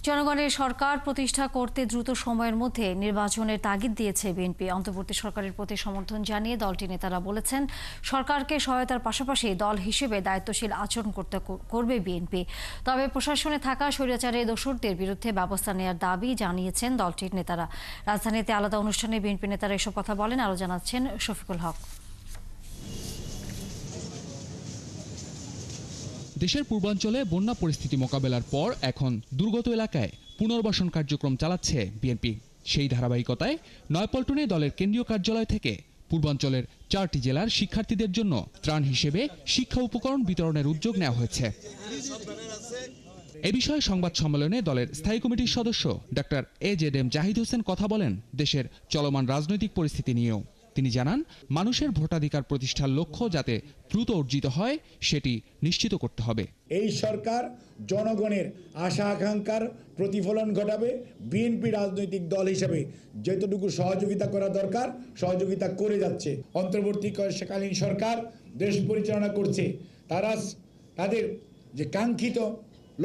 জনগণের সরকার প্রতিষ্ঠা করতে দ্রুত সময়ের মধ্যে নির্বাচনের তাগিদ দিয়েছে বিএনপি। অন্তর্বর্তী সরকারের প্রতি সমর্থন জানিয়ে দলটির নেতারা বলেছেন, সরকারকে সহায়তার পাশাপাশি দল হিসেবে দায়িত্বশীল আচরণ করবে বিএনপি। তবে প্রশাসনে থাকা স্বৈরাচারী দোসরদের বিরুদ্ধে ব্যবস্থা নেওয়ার দাবি জানিয়েছেন দলটির নেতারা। রাজধানীতে আলাদা অনুষ্ঠানে বিএনপি নেতারা এসব কথা বলেন। আরও জানাচ্ছেন শফিকুল হক। দেশের পূর্বাঞ্চলে বন্যা পরিস্থিতি মোকাবেলার পর এখন দুর্গত এলাকায় পুনর্বাসন কার্যক্রম চালাচ্ছে বিএনপি। সেই ধারাবাহিকতায় নয়াপল্টনে দলের কেন্দ্রীয় কার্যালয় থেকে পূর্বাঞ্চলের 4টি জেলার শিক্ষার্থীদের জন্য ত্রাণ হিসেবে শিক্ষা উপকরণ বিতরণের উদ্যোগ নেওয়া হয়েছে। এ বিষয়ে সংবাদ সম্মেলনে দলের স্থায়ী কমিটির সদস্য ডক্টর AJM জাহিদ হোসেন কথা বলেন দেশের চলমান রাজনৈতিক পরিস্থিতি নিয়েও। তিনি জানান, মানুষের ভোটাধিকার প্রতিষ্ঠার লক্ষ্য যাতে দ্রুত অর্জিত হয় সেটি নিশ্চিত করতে হবে। এই সরকার জনগণের আশা আকাঙ্ক্ষার প্রতিফলন ঘটাবে। বিএনপি রাজনৈতিক দল হিসেবে যতটুকু সহযোগিতা করা দরকার সহযোগিতা করে যাচ্ছে। অন্তর্বর্তীকালীন সরকার দেশ পরিচালনা করছে, তাদের যে কাঙ্ক্ষিত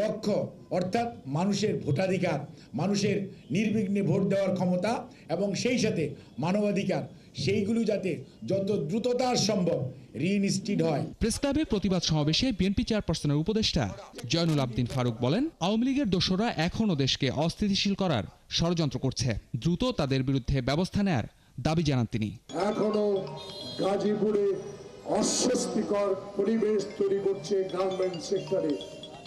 লক্ষ্য অর্থাৎ মানুষের ভোটাধিকার, মানুষের নির্বিঘ্নে ভোট দেওয়ার ক্ষমতা এবং সেই সাথে মানবাধিকার, সেইগুলো যাতে যত দ্রুততার সম্ভব রিইনস্টিট হয়। প্রেস ক্লাবে প্রতিবাদ সমাবেশে বিএনপি চেয়ারপারসনের উপদেষ্টা জয়নুল আবদিন ফারুক বলেন, আওয়ামী লীগের দোসররা এখনও দেশকে অস্থিতিশীল করার ষড়যন্ত্র করছে, দ্রুত তাদের বিরুদ্ধে ব্যবস্থা নেয়ার দাবি জানান তিনি। এখনো গাজীপুরে অস্বস্তিকর পরিবেশ তৈরি করছে গার্মেন্ট সেক্টরে।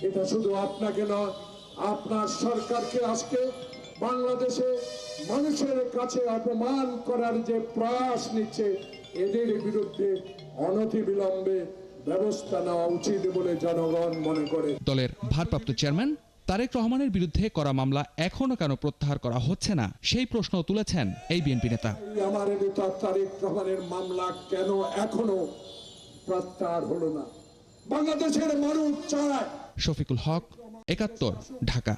এটা শুধু আপনাকে নয়, আপনার সরকারকে আজকে বাংলাদেশে মানুষের কাছে অপমান করার যে প্রয়াস নিচ্ছে, এদের বিরুদ্ধে অনতিবিলম্বে ব্যবস্থা নেওয়া উচিত বলে জনগণ মনে করে। দলের ভারপ্রাপ্ত চেয়ারম্যান তারেক রহমানের বিরুদ্ধে করা মামলা এখনো কেন প্রত্যাহার করা হচ্ছে না, সেই প্রশ্ন তুলেছেন এই বিএনপি নেতা। আমার নেতা তারেক রহমানের মামলা কেন এখনো প্রত্যাহার হলো না? বাংলাদেশের মানুষ চায়। শফিকুল হক, ৭১, ঢাকা।